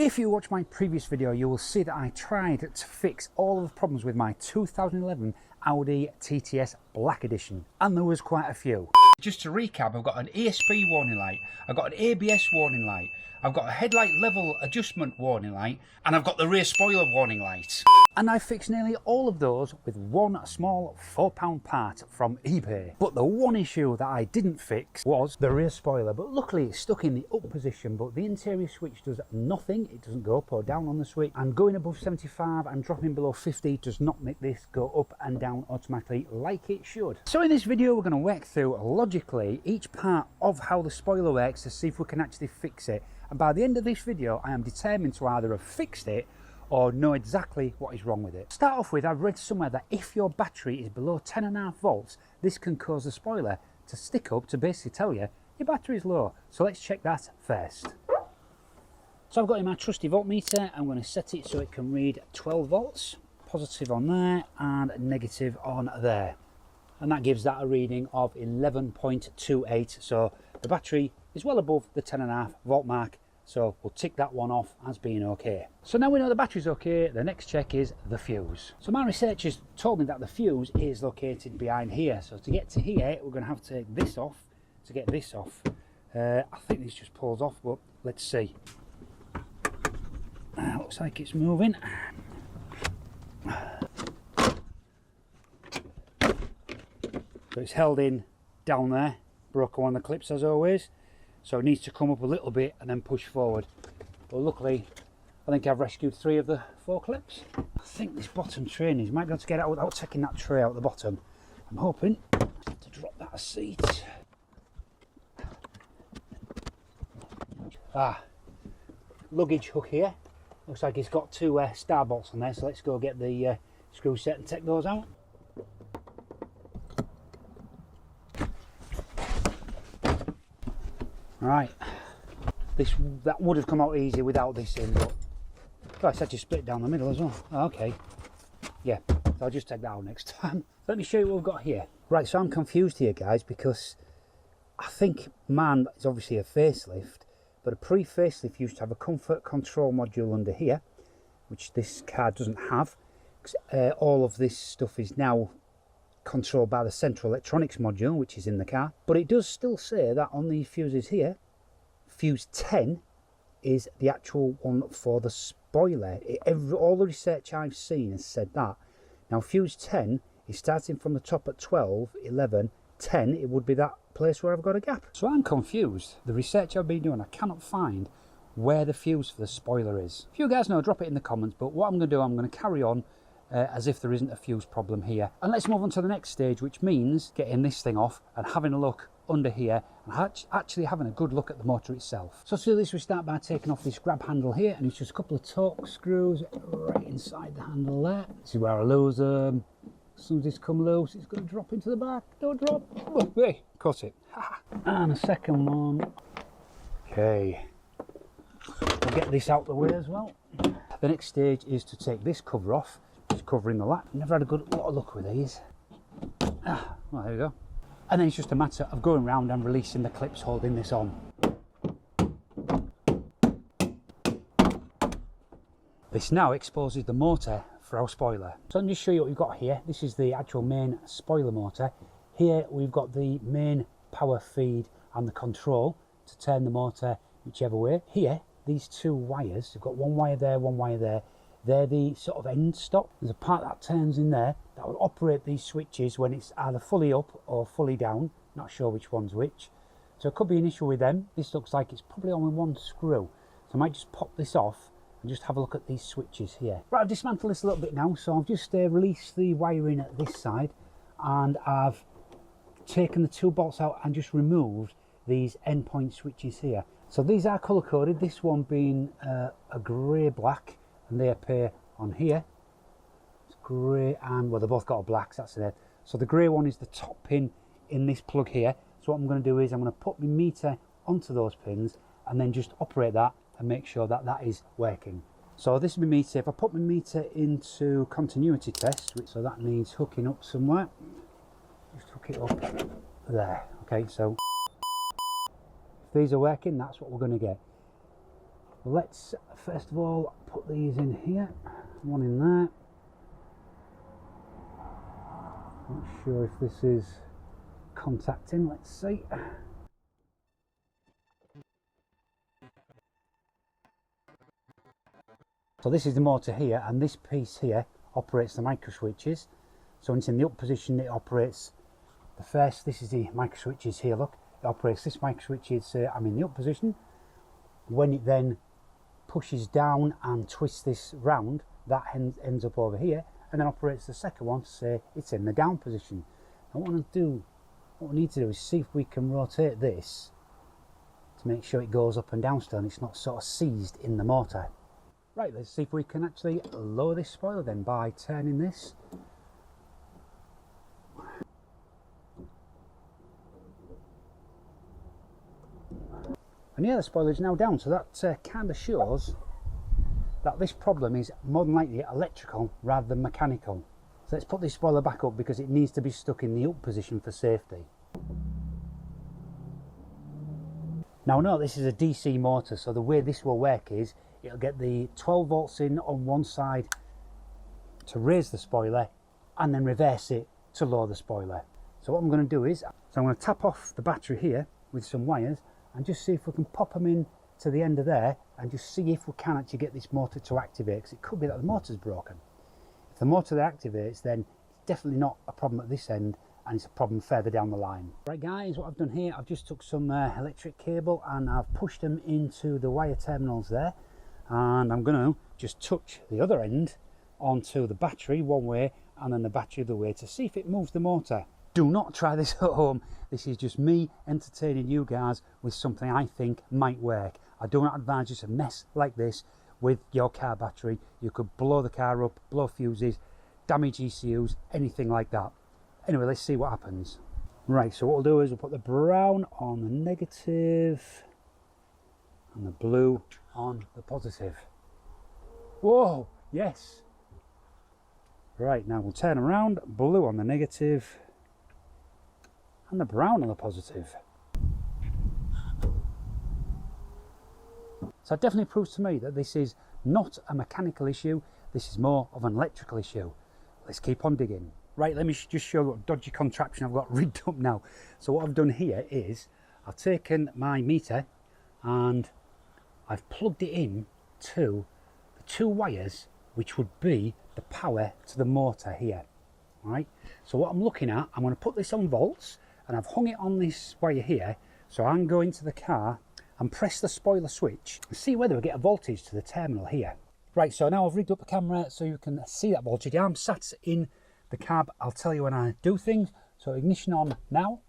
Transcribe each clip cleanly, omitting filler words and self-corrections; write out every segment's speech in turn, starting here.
If you watch my previous video, you will see that I tried to fix all of the problems with my 2011 Audi TTS Black Edition, and there was quite a few. Just to recap, I've got an ESP warning light, I've got an ABS warning light, I've got a headlight level adjustment warning light, and I've got the rear spoiler warning light. And I fixed nearly all of those with one small £4 part from eBay. But the one issue that I didn't fix was the rear spoiler. But luckily it's stuck in the up position, but the interior switch does nothing. It doesn't go up or down on the switch. And going above 75 and dropping below 50 does not make this go up and down automatically like it should. So in this video we're going to work through logically each part of how the spoiler works to see if we can actually fix it. And by the end of this video I am determined to either have fixed it or know exactly what is wrong with it. Start off with, I've read somewhere that if your battery is below 10.5 volts, this can cause the spoiler to stick up to basically tell you your battery is low. So let's check that first. So I've got in my trusty voltmeter, I'm going to set it so it can read 12 volts, positive on there and negative on there. And that gives that a reading of 11.28. So the battery is well above the 10.5 volt mark. So we'll tick that one off as being okay. So now we know the battery's okay, the next check is the fuse. So my researchers told me that the fuse is located behind here. So to get to here, we're going to have to take this off to get this off. I think this just pulls off, but let's see. Looks like it's moving. So it's held in down there, broken one of the clips as always. So it needs to come up a little bit and then push forward. But luckily, I think I've rescued 3 of the 4 clips. I think this bottom tray needs, might be able to get out without taking that tray out the bottom. I'm hoping to drop that a seat. Luggage hook here. Looks like it's got 2 star bolts on there, so let's go get the screw set and take those out. Right, that would have come out easy without this in, but Christ, I just split down the middle as well. Okay, yeah, so I'll just take that out next time. Let me show you what we've got here. Right, so I'm confused here, guys, because I think mine is obviously a facelift, but a pre-facelift used to have a comfort control module under here, which this car doesn't have. All of this stuff is now controlled by the central electronics module, which is in the car, but it does still say that on these fuses here, fuse 10 is the actual one for the spoiler. All the research I've seen has said that. Now fuse 10 is starting from the top at 12, 11, 10, it would be that place where I've got a gap. So I'm confused. The research I've been doing, I cannot find where the fuse for the spoiler is. If you guys know, drop it in the comments, but what I'm going to do, I'm going to carry on as if there isn't a fuse problem here. And let's move on to the next stage, which means getting this thing off and having a look under here and actually having a good look at the motor itself. So to do this, we start by taking off this grab handle here, and it's just a couple of torque screws right inside the handle there. This is where I lose them. As soon as this comes loose, it's going to drop into the back. Don't drop. Oh, hey, cut it. And a second one. Okay. We'll get this out the way as well. The next stage is to take this cover off. Just covering the lap. Never had a lot of luck with these. Well, there we go. And then it's just a matter of going round and releasing the clips holding this on. This now exposes the motor for our spoiler. So let me just show you what we've got here. This is the actual main spoiler motor. Here we've got the main power feed and the control to turn the motor whichever way. Here, these 2 wires, we've got one wire there, one wire there. They're the sort of end stop. There's a part that turns in there that will operate these switches when it's either fully up or fully down. Not sure which one's which. So it could be an issue with them. This looks like it's probably only 1 screw. So I might just pop this off and just have a look at these switches here. Right, I've dismantled this a little bit now. So I've just released the wiring at this side, and I've taken the 2 bolts out and just removed these endpoint switches here. So these are colour coded, this one being a grey black, and they appear on here. It's grey and, well, they've both got a black, so that's there. So the grey one is the top pin in this plug here. So what I'm going to do is I'm going to put my meter onto those pins and then just operate that and make sure that that is working. So this is my meter. If I put my meter into continuity test, so that needs hooking up somewhere, just hook it up there. Okay, so if these are working, that's what we're going to get. Let's first of all put these in here, one in there. Not sure if this is contacting, let's see. So this is the motor here, and this piece here operates the micro switches. So when it's in the up position, it operates the first, this is the micro switches here, look, it operates this micro switches, I'm in the up position. When it then pushes down and twists this round, that ends up over here, and then operates the second one to say it's in the down position. And what we need to do is see if we can rotate this to make sure it goes up and down still and it's not sort of seized in the motor. Right, let's see if we can actually lower this spoiler then by turning this. And yeah, the spoiler is now down, so that kind of shows that this problem is more than likely electrical rather than mechanical. So let's put this spoiler back up because it needs to be stuck in the up position for safety. Now note this is a DC motor, so the way this will work is it'll get the 12 volts in on one side to raise the spoiler and then reverse it to lower the spoiler. So what I'm going to do is, I'm going to tap off the battery here with some wires and just see if we can pop them in to the end of there and just see if we can actually get this motor to activate, because it could be that the motor's broken. If the motor activates, then it's definitely not a problem at this end and it's a problem further down the line. Right guys, what I've done here, I've just took some electric cable and I've pushed them into the wire terminals there, and I'm going to just touch the other end onto the battery one way and then the battery the other way to see if it moves the motor. Do not try this at home. This is just me entertaining you guys with something I think might work. I do not advise just a mess like this with your car battery. You could blow the car up, blow fuses, damage ECUs, anything like that. Anyway, let's see what happens. Right, so what we'll do is we'll put the brown on the negative and the blue on the positive. Whoa, yes. Right, now we'll turn around, blue on the negative and the brown on the positive. So it definitely proves to me that this is not a mechanical issue, this is more of an electrical issue. Let's keep on digging. Right, let me just show you what dodgy contraption I've got rigged up now. So what I've done here is I've taken my meter and I've plugged it in to the two wires which would be the power to the motor here. Right, so what I'm looking at, I'm going to put this on volts and I've hung it on this wire here, so I'm going to the car and press the spoiler switch and see whether we get a voltage to the terminal here. Right, so now I've rigged up the camera so you can see that voltage. I'm sat in the cab, I'll tell you when I do things. So ignition on now,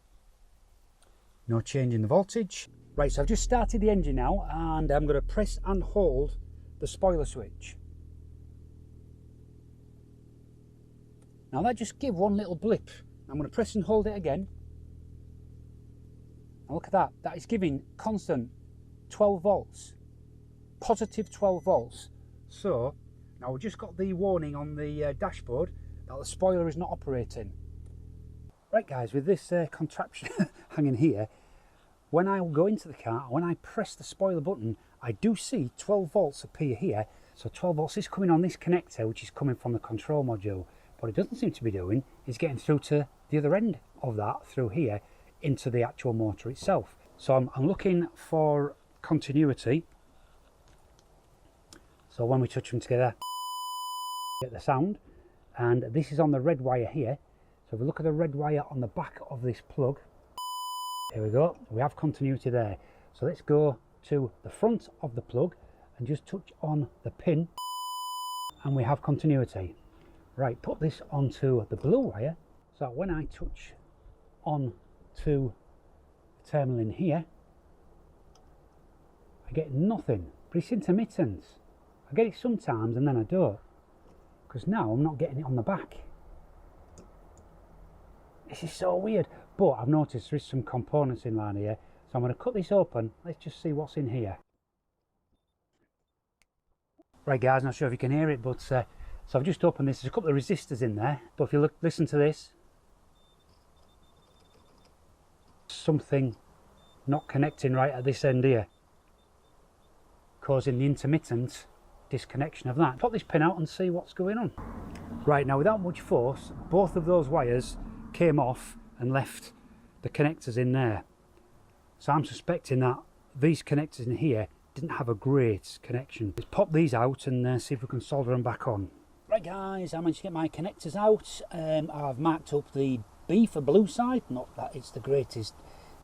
no change in the voltage. Right, so I've just started the engine now and I'm going to press and hold the spoiler switch. Now that just gave one little blip. I'm going to press and hold it again. And look at that, that is giving constant 12 volts, positive 12 volts. So now we've just got the warning on the dashboard that the spoiler is not operating. Right guys, with this contraption hanging here, when I go into the car, when I press the spoiler button, I do see 12 volts appear here. So 12 volts is coming on this connector, which is coming from the control module. What it doesn't seem to be doing is getting through to the other end of that, through here, into the actual motor itself. So I'm looking for continuity. So when we touch them together, get the sound. And this is on the red wire here. So if we look at the red wire on the back of this plug, here we go, we have continuity there. So let's go to the front of the plug and just touch on the pin and we have continuity. Right, put this onto the blue wire, so when I touch on to the terminal in here, I get nothing, but it's intermittent. I get it sometimes and then I don't, because now I'm not getting it on the back. This is so weird, but I've noticed there is some components in line here, so I'm going to cut this open. Let's just see what's in here. Right guys, not sure if you can hear it, but so I've just opened this. There's a couple of resistors in there, but if you listen to this, something not connecting right at this end here. causing the intermittent disconnection of that. Pop this pin out and see what's going on. Right, now without much force, both of those wires came off and left the connectors in there. So I'm suspecting that these connectors in here didn't have a great connection. Let's pop these out and see if we can solder them back on. Right guys, I managed to get my connectors out. I've marked up the B for blue side, not that it's the greatest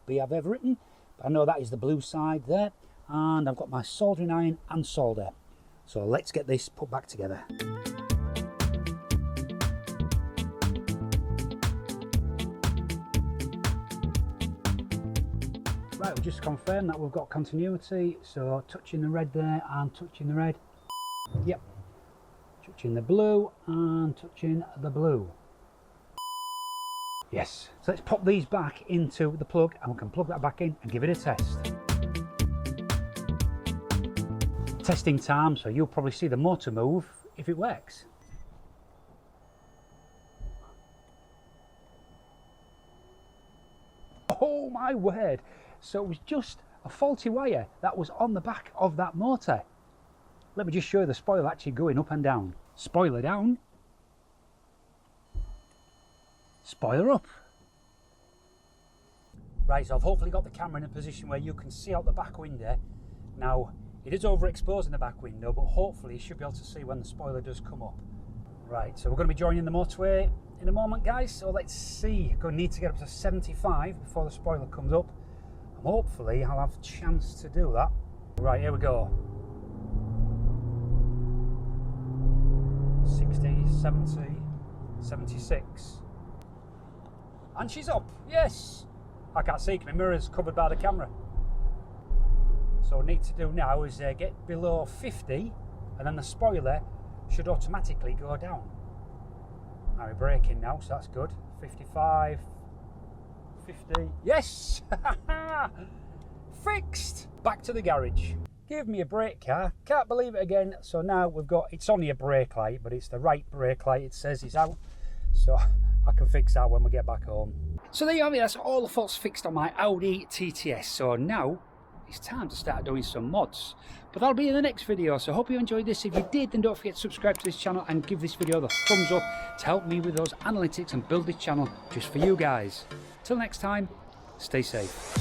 B I've ever written, but I know that is the blue side there. And I've got my soldering iron and solder. So let's get this put back together. Right, we'll just confirm that we've got continuity. So touching the red there and touching the red. Yep. Touching the blue and touching the blue. Yes. So let's pop these back into the plug and we can plug that back in and give it a test. Testing time, so you'll probably see the motor move if it works. Oh my word! So it was just a faulty wire that was on the back of that motor. Let me just show you the spoiler actually going up and down. Spoiler down. Spoiler up. Right, so I've hopefully got the camera in a position where you can see out the back window. Now, it is overexposing the back window, but hopefully you should be able to see when the spoiler does come up. Right, so we're going to be joining the motorway in a moment, guys. So let's see. I'm going to need to get up to 75 before the spoiler comes up. And hopefully I'll have a chance to do that. Right, here we go. 60, 70, 76. And she's up, yes! I can't see, my mirror's covered by the camera. So what I need to do now is get below 50 and then the spoiler should automatically go down. Now we're braking now, so that's good. 55, 50, yes! Fixed! Back to the garage. Give me a brake car, can't believe it again. So now we've got, it's only a brake light, but it's the right brake light, it says it's out. So I can fix that when we get back home. So there you have it, that's all the faults fixed on my Audi TTS. So now it's time to start doing some mods, but that'll be in the next video. So I hope you enjoyed this. If you did, then don't forget to subscribe to this channel and give this video the thumbs up to help me with those analytics and build this channel just for you guys. Till next time, stay safe.